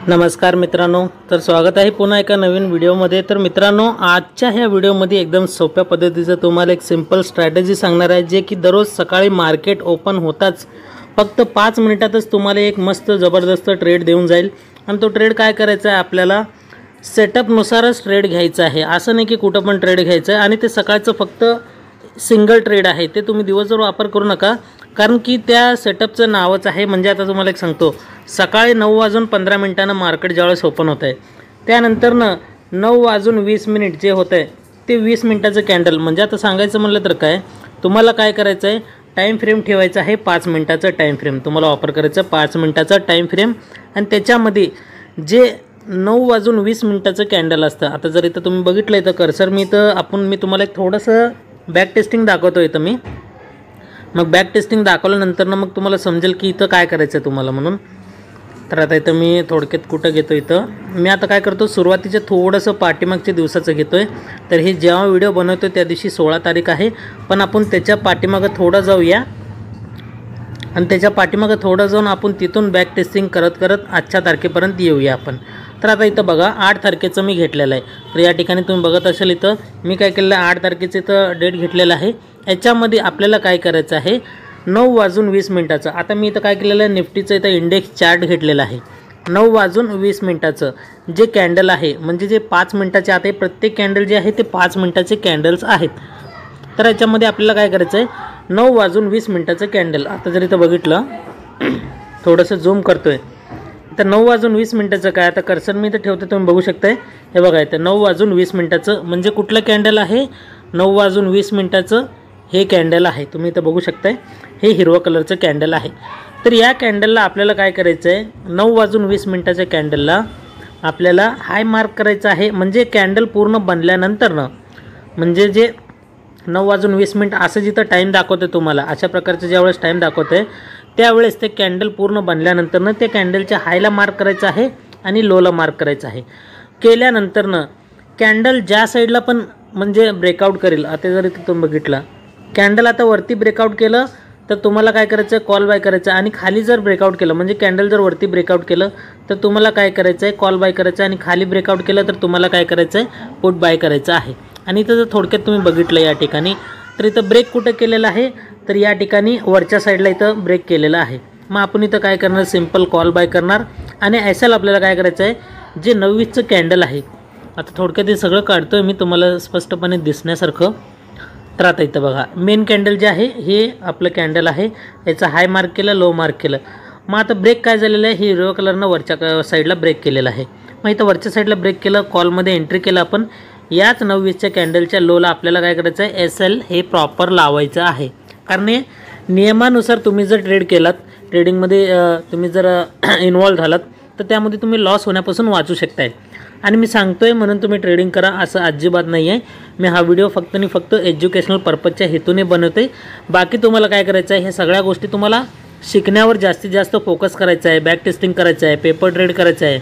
नमस्कार मित्रांनो, तर स्वागत आहे पुन्हा एका नवीन व्हिडिओमध्ये। तर मित्रांनो, आजच्या ह्या व्हिडिओमध्ये एकदम सोप्या पद्धतीचं तुम्हाला एक सिंपल स्ट्रॅटेजी सांगणार आहे, जे की दररोज सकाळी मार्केट ओपन होताच फक्त 5 मिनिटातच तुम्हाला एक मस्त जबरदस्त ट्रेड देऊन जाईल। आणि तो ट्रेड काय करायचा आहे, आपल्याला सेटअपनुसारच ट्रेड घ्यायचा आहे, असं नाही की कुठं पण ट्रेड घ्यायचं आहे। आणि ते सकाळचं फक्त सिंगल ट्रेड आहे, ते तुम्ही दिवसभर वापर करू नका, कारण की त्या सेटअपचं नावच आहे। म्हणजे आता तुम्हाला एक सांगतो, सकाळी 9:15 मार्केट ज्यावेळेस ओपन होत आहे, त्यानंतर 9:20 जे होत आहे ते 20 मिनिटाचं कॅन्डल। म्हणजे आता सांगायचं म्हणलं तर काय, तुम्हाला काय करायचं आहे, टाईम फ्रेम ठेवायचा आहे 5 मिनिटाचा टाईम फ्रेम तुम्हाला वापर करायचा, 5 मिनिटाचा टाईम फ्रेम। आणि त्याच्यामध्ये जे 9:20 कॅन्डल असतं, आता जर इथं तुम्ही बघितलं इथं कर्सर मी तुम्हाला एक थोडंसं बॅक टेस्टिंग दाखवतो इथं मी। मग बॅक टेस्टिंग दाखवल्यानंतर मग तुम्हाला समजेल की इथं काय करायचं आहे तुम्हाला म्हणून। तर आता इथं मी थोडक्यात कुठं घेतो, इथं मी आता काय करतो, सुरुवातीचं थोडंसं पाठीमागच्या दिवसाचं घेतो आहे। तर हे जेव्हा व्हिडिओ बनवतो त्या दिवशी 16 तारीख आहे, पण आपण त्याच्या पाठीमागं थोडं जाऊया आणि त्याच्या पाठीमागं थोडं जाऊन आपण तिथून बॅक टेस्टिंग करत करत आजच्या तारखेपर्यंत येऊया आपण। तर आता इथं बघा 8 तारखेचं मी घेतलेलं आहे। तर या ठिकाणी तुम्ही बघत असाल इथं मी काय केलेलं आहे, 8 तारखेचं इथं डेट घेतलेलं आहे। याच्यामध्ये आपल्याला काय करायचं आहे, 9:20 आता मी इथं काय केलेलं आहे, निफ्टीचं इथं इंडेक्स चार्ट घेतलेला आहे। 9:20 जे कॅन्डल आहे, म्हणजे जे 5 मिनिटाचे आता प्रत्येक कॅन्डल जे आहे ते 5 मिनिटाचे कॅन्डल्स आहेत। तर याच्यामध्ये आपल्याला काय करायचं आहे, 9:20 कॅन्डल। आता जर इथं बघितलं, थोडंसं झूम करतो आहे, तर 9:20 काय, आता कर्सर मी इथं ठेवतो, तुम्ही बघू शकताय, हे बघा इथं 9:20 म्हणजे कुठलं कॅन्डल आहे, 9:20 हे कॅन्डल आहे, तुम्ही इथं बघू शकताय, हे हिरवा कलरचं कॅन्डल आहे। तर या कॅन्डलला आपल्याला काय करायचं आहे, 9:20 कॅन्डलला आपल्याला हाय मार्क करायचं आहे। म्हणजे कॅन्डल पूर्ण बनल्यानंतरनं, म्हणजे जे 9:20 असं जिथं टाईम दाखवते तुम्हाला, अशा प्रकारचं ज्यावेळेस टाईम दाखवते त्यावेळेस ते कॅन्डल पूर्ण बनल्यानंतरनं ते कॅन्डलच्या हायला मार्क करायचं आहे आणि लोला मार्क करायचं आहे। केल्यानंतरनं कॅन्डल ज्या साईडला पण म्हणजे ब्रेकआउट करेल, आता जर इथं तुम्ही बघितलं कॅन्डल आता वरती ब्रेकआउट केलं तर तुम्हाला काय करायचं आहे, कॉल बाय करायचं आहे। आणि खाली जर ब्रेकआउट केलं, म्हणजे कॅन्डल जर वरती ब्रेकआउट केलं तर तुम्हाला काय करायचं आहे, कॉल बाय करायचं आहे। आणि खाली ब्रेकआउट केलं तर तुम्हाला काय करायचं आहे, पुट बाय करायचं आहे। आणि इथं जर थोडक्यात तुम्ही बघितलं या ठिकाणी, तर इथं ब्रेक कुठं केलेलं आहे, तर या ठिकाणी वरच्या साईडला इथं ब्रेक केलेलं आहे। मग आपण इथं काय करणार, सिंपल कॉल बाय करणार। आणि SL आपल्याला काय करायचं आहे, जे 29चं कॅन्डल आहे, आता थोडक्यात हे सगळं काढतो आहे मी तुम्हाला स्पष्टपणे दिसण्यासारखं। तर आता इथं बघा मेन कॅन्डल जे आहे हे आपलं कॅन्डल आहे, याचं हाय मार्क केलं, लो मार्क केलं। मग आता ब्रेक काय झालेलं आहे, हे हिरव्या कलरनं वरच्या साईडला ब्रेक केलेलं आहे। मग इथं वरच्या साईडला ब्रेक केलं, कॉलमध्ये एंट्री केलं आपण। याच 29च्या कॅन्डलच्या लोला आपल्याला काय करायचं आहे, SL हे प्रॉपर लावायचं आहे। कारण हे नियमानुसार तुम्ही जर ट्रेड केलात, ट्रेडिंगमध्ये तुम्ही जर इन्वॉल्व झालात, तर त्यामध्ये तुम्ही लॉस होण्यापासून वाचू शकताय। आणि मी सांगतोय म्हणून तुम्ही ट्रेडिंग करा असं अजिबात नाही आहे। मी हा व्हिडिओ फक्त आणि फक्त एज्युकेशनल पर्पजच्या हेतूने बनवते। बाकी तुम्हाला काय करायचं आहे, ह्या सगळ्या गोष्टी तुम्हाला शिकण्यावर जास्तीत जास्त फोकस करायचा आहे, बॅक टेस्टिंग करायचं आहे, पेपर ट्रेड करायचं आहे।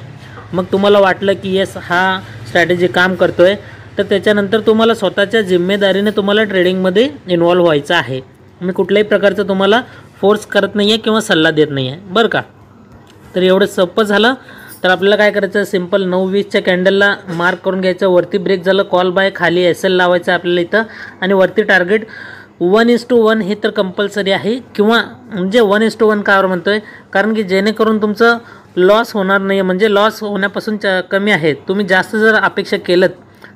मग तुम्हाला वाटलं की येस हा स्ट्रॅटेजी काम करतो आहे, तर त्याच्यानंतर तुम्हाला स्वतःच्या जिम्मेदारीने तुम्हाला ट्रेडिंगमध्ये इन्वॉल्व व्हायचं आहे। मी कुठल्याही प्रकारचं तुम्हाला फोर्स करत नाही आहे किंवा सल्ला देत नाही आहे, बरं का। तर एवढं सोपं झालं। तर आपल्याला काय करायचं, सिंपल 9:20च्या कॅन्डलला मार्क करून घ्यायचं, वरती ब्रेक झालं कॉल बाय, खाली SL लावायचं आपल्याला इथं। आणि वरती टार्गेट 1:1 हे तर कंपल्सरी आहे, किंवा म्हणजे 1:1 का म्हणतोय, कारण की जेणेकरून तुमचं लॉस होणार नाही, म्हणजे लॉस होण्यापासून कमी आहे। तुम्ही जास्त जर अपेक्षा केलं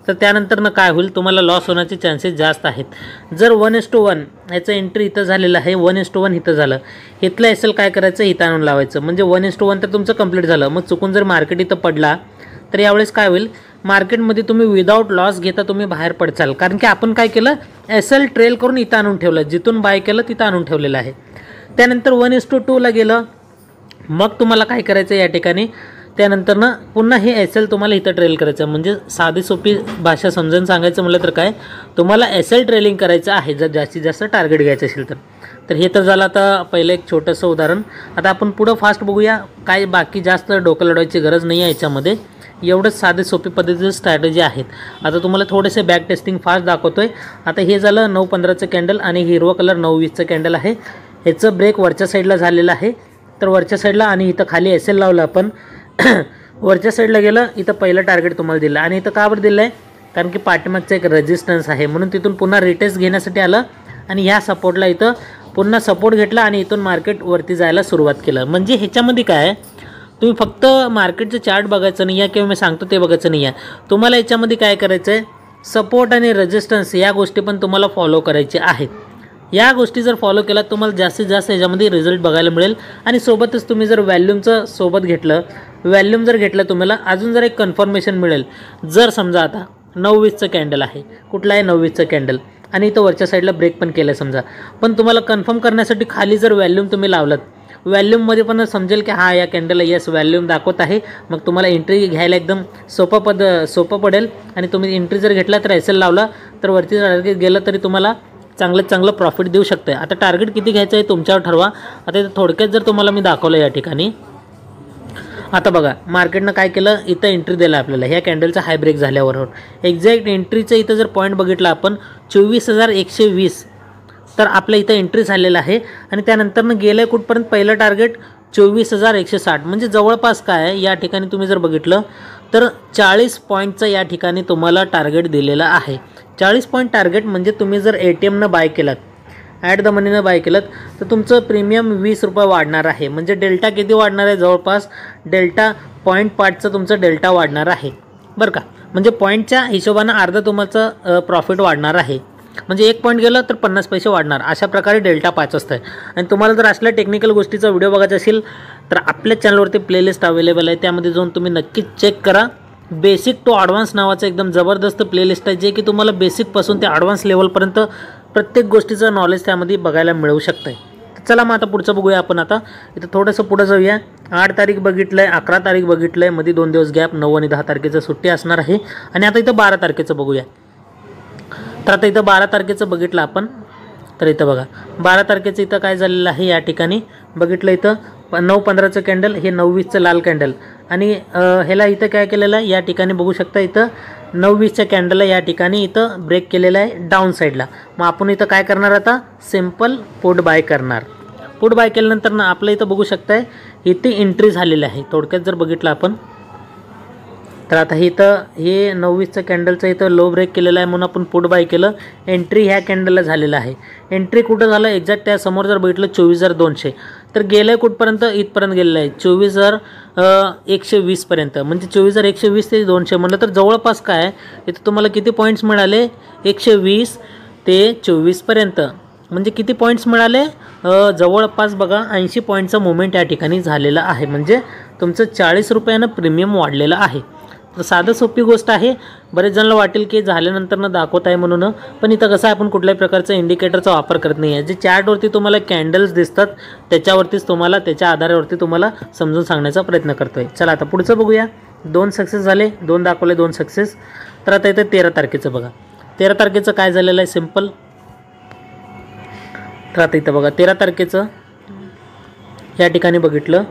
तर त्यानंतर काय होईल, तुम्हाला लॉस होण्याचे चान्सेस जास्त आहेत। जर 1:1 याचं एंट्री इथं झालेलं आहे, 1:1 इथं झालं, इथलं SL काय करायचं, इथं आणून लावायचं, म्हणजे 1:1 तर तुमचं कंप्लीट झालं। मग चुकून जर मार्केट इथं पडला तर यावेळेस काय होईल, मार्केटमध्ये तुम्ही विदाऊट लॉस घेता तुम्ही बाहेर पडचाल, कारण की आपण काय केलं, SL ट्रेल करून इथं आणून ठेवलं, जिथून बाय केलं तिथं आणून ठेवलेलं आहे। त्यानंतर 1:2 गेलं, मग तुम्हाला काय करायचं या ठिकाणी, त्यानंतरनं पुन्हा हे SL तुम्हाला इथं ट्रेल करायचं। म्हणजे साधी सोपी भाषा समजून सांगायचं म्हटलं तर काय, तुम्हाला SL ट्रेलिंग करायचं आहे जर जास्तीत जास्त टार्गेट घ्यायचं असेल तर। तर हे तर झालं आता पहिलं एक छोटंसं उदाहरण। आता आपण पुढं फास्ट बघूया, काय बाकी जास्त डोकं लढवायची गरज नाही आहे याच्यामध्ये, एवढंच साधे सोपी पद्धतीचे स्ट्रॅटेजी आहेत। आता तुम्हाला थोडेसे बॅक टेस्टिंग फास्ट दाखवतोय। आता हे झालं 9:15चं कॅन्डल आणि हिरवा कलर 9:20चं कॅन्डल आहे, ह्याचं ब्रेक वरच्या साईडला झालेलं आहे। तर वरच्या साईडला आणि इथं खाली SL लावलं आपण वरच्या साईडला गेलं, इथं पहिलं टार्गेट तुम्हाला दिलं आणि इथं का बरं दिलं आहे, कारण की पाठीमागचं एक रेजिस्टन्स आहे म्हणून तिथून पुन्हा रिटेस्ट घेण्यासाठी आलं आणि ह्या सपोर्टला इथं पुन्हा सपोर्ट घेतला आणि इथून मार्केट वरती जायला सुरुवात केलं. म्हणजे ह्याच्यामध्ये काय आहे, तुम्ही फक्त मार्केटचं चार्ट बघायचं नाही आहे किंवा मी सांगतो ते बघायचं नाही आहे. तुम्हाला याच्यामध्ये काय करायचं आहे, सपोर्ट आणि रेजिस्टन्स या गोष्टी पण तुम्हाला फॉलो करायचे आहेत. या गोष्टी जर फॉलो केलात तुम्हाला जास्तीत जास्त याच्यामध्ये रिझल्ट बघायला मिळेल. आणि सोबतच तुम्ही जर व्हॅल्यूमचं सोबत घेतलं, व्हॅल्यूम जर घेतलं तुम्हाला अजून जर एक कन्फर्मेशन मिळेल. जर समजा आता 9-20चं कॅन्डल आहे, कुठला आहे 9-20चं कॅन्डल आणि इथं वरच्या साईडला ब्रेक पण केलं समजा, पण तुम्हाला कन्फर्म करण्यासाठी खाली जर व्हॅल्यूम तुम्ही लावलात, व्हॅल्यूममध्ये पण समजेल की हा या कॅन्डलला येस व्हॅल्यूम दाखवत आहे, मग तुम्हाला एंट्री घ्यायला एकदम सोपं पडेल. आणि तुम्ही एंट्री जर घेतला तर एस एल लावला तर वरती टार्गेट गेलं तरी तुम्हाला चांगलं प्रॉफिट देऊ शकते. आता टार्गेट किती घ्यायचं आहे तुमच्यावर ठरवा. आता इथं थोडक्यात जर तुम्हाला मी दाखवलं या ठिकाणी, आता बघा मार्केटनं काय केलं, इथं एंट्री दिला आपल्याला ह्या कॅन्डलचा हाय ब्रेक झाल्यावर. एक्झॅक्ट एंट्रीचं इथं जर पॉईंट बघितला आपण 24,120, तर आपल्या इथं एंट्री झालेलं आहे. आणि त्यानंतरनं गेलं आहे कुठपर्यंत, पहिलं टार्गेट 24,160. म्हणजे जवळपास काय आहे या ठिकाणी तुम्ही जर बघितलं तर 40 पॉईंटचं या ठिकाणी तुम्हाला टार्गेट दिलेलं आहे. 40 पॉईंट टार्गेट म्हणजे तुम्ही जर ATMनं बाय केलात, ॲट द मनीनं बाय केलं तर तुमचं प्रीमियम 20 रुपये वाढणार आहे. म्हणजे डेल्टा किती वाढणार आहे, जवळपास डेल्टा 0.5चं तुमचं डेल्टा वाढणार आहे बरं का. म्हणजे पॉईंटच्या हिशोबानं अर्धा तुमचं प्रॉफिट वाढणार आहे. म्हणजे 1 पॉईंट गेलं तर 50 पैसे वाढणार, अशा प्रकारे डेल्टा 5 असतं. आणि तुम्हाला जर असल्या टेक्निकल गोष्टीचा व्हिडिओ बघायचा असेल तर आपल्या चॅनलवरती प्लेलिस्ट अवेलेबल आहे, त्यामध्ये जाऊन तुम्ही नक्कीच चेक करा. बेसिक टू ॲडव्हान्स नावाचं एकदम जबरदस्त प्लेलिस्ट आहे, जे की तुम्हाला बेसिकपासून ते ॲडव्हान्स लेवलपर्यंत प्रत्येक गोष्टीचं नॉलेज त्यामध्ये बघायला मिळू शकतं आहे. चला मग आता पुढचं बघूया आपण. आता इथं थोडंसं पुढं जाऊया. 8 तारीख बघितलं आहे, 11 तारीख बघितलं आहे, मध्ये 2 दिवस गॅप, 9 आणि 10 तारखेचं सुट्टी असणार आहे. आणि आता इथं 12 तारखेचं बघूया. तर आता इथं 12 तारखेचं बघितलं आपण, तर इथं बघा 12 तारखेचं इथं काय झालेलं आहे या ठिकाणी बघितलं, इथं 9-15चं कॅन्डल, हे 9-20चं लाल कॅन्डल. आणि ह्याला इथं काय केलेलं आहे या ठिकाणी बघू शकता, इथं 9-20च्या कॅन्डलला या ठिकाणी इथं ब्रेक केलेला आहे डाऊन साईडला. मग आपण इथं काय करणार, आता सिम्पल पुट बाय करणार. पुट बाय केल्यानंतर ना आपलं इथं बघू शकताय इथे एंट्री झालेली आहे. थोडक्यात जर बघितलं आपण तर आता इथं हे 9-20चं कॅन्डलचं इथं लो ब्रेक केलेलं आहे म्हणून आपण पुट बाय केलं. एंट्री ह्या कॅन्डलला झालेलं आहे. एंट्री कुठं झालं एक्झॅक्ट त्यासमोर जर बघितलं 24,200, तर गेलं आहे कुठपर्यंत, इथपर्यंत गेलेलं आहे 24,120पर्यंत. म्हणजे 24,120 ते 200 म्हटलं तर जवळपास काय आहे, इथं तुम्हाला किती पॉईंट्स मिळाले, 120 ते 24पर्यंत. म्हणजे किती पॉईंट्स मिळाले, जवळपास बघा 80 पॉईंटचं मुवमेंट या ठिकाणी झालेलं आहे. म्हणजे तुमचं 40 रुपयानं प्रीमियम वाढलेलं आहे. तर साधं सोपी गोष्ट आहे. बरेच जणांना वाटेल की झाल्यानंतर दाखवत आहे म्हणून, पण इथं कसं आहे आपण कुठल्याही प्रकारचं इंडिकेटरचा वापर करत नाही आहे. जे चार्टवरती तुम्हाला कॅन्डल्स दिसतात त्याच्यावरतीच तुम्हाला, त्याच्या आधारावरती तुम्हाला समजून सांगण्याचा प्रयत्न करतो आहे. चला आता पुढचं बघूया. 2 सक्सेस झाले, 2 दाखवले, 2 सक्सेस. तर आता इथं 13 तारखेचं बघा. 13 तारखेचं काय झालेलं आहे सिम्पल. तर आता इथं बघा 13 तारखेचं या ठिकाणी बघितलं,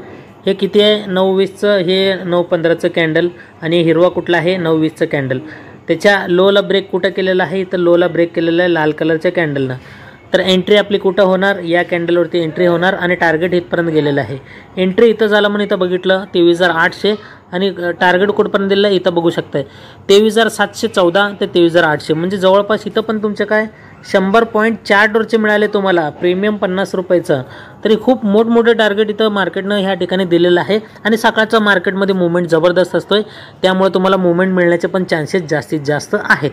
हे किती आहे 9-20चं, हे 9-15चं कॅन्डल आणि हिरवा कुठला आहे 9-20चं कॅन्डल. त्याच्या लोला ब्रेक कुठं केलेला आहे, इथं लोला ब्रेक केलेला आहे लाल कलरच्या कॅन्डलनं. तर एंट्री आपली कुठं होणार, या कॅन्डलवरती एंट्री होणार आणि टार्गेट इथपर्यंत गेलेलं आहे. एंट्री इथं झालं म्हणून इथं बघितलं 23,800 आणि टार्गेट कुठपर्यंत दिलं इथं बघू शकताय 23,714 ते 23,800. म्हणजे जवळपास इथं पण तुमचे काय 100 पॉईंट चार्टवरचे मिळाले तुम्हाला, प्रीमियम 50 रुपयाचं. तरी खूप मोठमोठे टार्गेट इथं मार्केटनं ह्या ठिकाणी दिलेलं आहे. आणि सकाळचं मार्केटमध्ये मुवमेंट जबरदस्त असतोय, त्यामुळे तुम्हाला मुवमेंट मिळण्याचे पण चान्सेस जास्तीत जास्त आहेत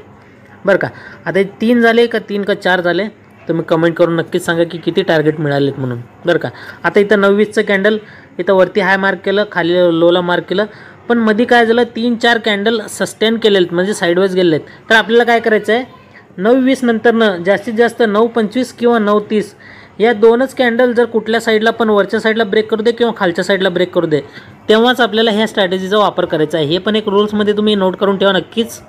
बरं का. आता हे 3 झाले का 3 का 4 झाले, तुम्ही कमेंट करून नक्कीच सांगा की किती टार्गेट मिळालेत म्हणून बरं का. आता इथं 9-20चं कॅन्डल, इथं वरती हाय मार्क केलं, खाली लोला मार्क केलं, पण मध्ये काय झालं 3-4 कॅन्डल सस्टेन केलेत म्हणजे साईडवाईज गेलेत. तर आपल्याला काय करायचं आहे 9-20 नंतरनं जास्तीत जास्त 9-25 किंवा 9-30 या 2च कॅन्डल जर कुठल्या साईडला पण वरच्या साईडला ब्रेक करू दे किंवा खालच्या साईडला ब्रेक करू दे, तेव्हाच आपल्याला ह्या स्ट्रॅटेजीचा वापर करायचा आहे. हे पण एक रूल्समध्ये तुम्ही नोट करून ठेवा नक्कीच.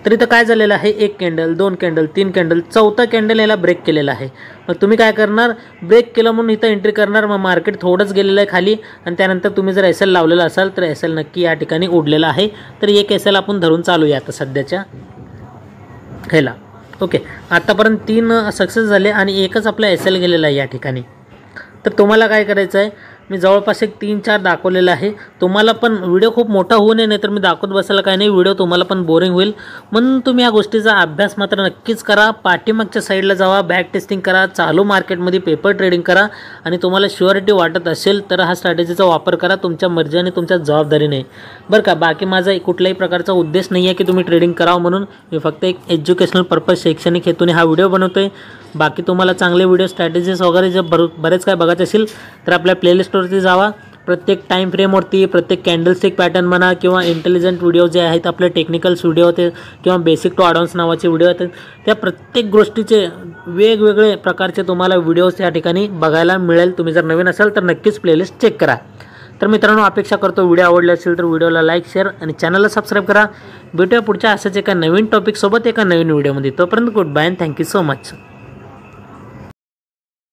तर इथं काय झालेलं आहे 1 कॅन्डल, 2 कॅन्डल, 3 कॅन्डल, 4था कॅन्डल याला ब्रेक केलेला आहे. मग तुम्ही काय करणार, ब्रेक केलं म्हणून इथं एंट्री करणार. मग मार्केट थोडंच गेलेलं आहे खाली आणि त्यानंतर तुम्ही जर एस एल लावलेला असाल तर एस एल नक्की या ठिकाणी उडलेला आहे. तर एक एस एल आपण धरून चालूया आता सध्याच्या ह्याला. ओके, आतापर्यंत 3 सक्सेस झाले आणि एकच आपला एस एल गेलेला आहे या ठिकाणी. तर तुम्हाला काय करायचं आहे मी जवळपास एक 3-4 दाखवलेलं आहे. तुम्हाला पण व्हिडिओ खूप मोठा होऊ नये, नाहीतर मी दाखवत बसायला काही नाही, व्हिडिओ तुम्हाला पण बोरिंग होईल. म्हणून तुम्ही या गोष्टीचा अभ्यास मात्र नक्कीच करा. पाठीमागच्या साईडला जावा, बॅक टेस्टिंग करा, चालू मार्केटमध्ये पेपर ट्रेडिंग करा आणि तुम्हाला शुअरिटी वाटत असेल तर हा स्ट्रॅटेजीचा वापर करा. तुमच्या मर्जी आणि तुमच्या जबाबदारीने बरं का. बाकी माझा कुठल्याही प्रकारचा उद्देश नाही आहे की तुम्ही ट्रेडिंग करावं म्हणून. मी फक्त एक एज्युकेशनल पर्पज, शैक्षणिक हेतूने हा व्हिडिओ बनवतोय. बाकी तुम्हाला चांगले व्हिडिओ, स्ट्रॅटेजीज वगैरे जर बरेच काय बघायचे असेल तर आपल्या प्लेलिस्टवरती जावा. प्रत्येक टाईम फ्रेमवरती, प्रत्येक कॅन्डलस्टिक पॅटर्न म्हणा किंवा इंटेलिजंट व्हिडिओ जे आहेत आपले टेक्निकल्स व्हिडिओ ते किंवा बेसिक टू ॲडव्हान्स नावाचे व्हिडिओ आहेत, त्या प्रत्येक गोष्टीचे वेगवेगळे प्रकारचे तुम्हाला व्हिडिओज या ठिकाणी बघायला मिळेल. तुम्ही जर नवीन असाल तर नक्कीच प्लेलिस्ट चेक करा. तर मित्रांनो, अपेक्षा करतो व्हिडिओ आवडला असेल तर व्हिडिओला लाईक, शेअर आणि चॅनलला सबस्क्राईब करा. भेटूया पुढच्या अशाच एका नवीन टॉपिकसोबत एका नवीन व्हिडिओमध्ये. तोपर्यंत good bye and thank you so much.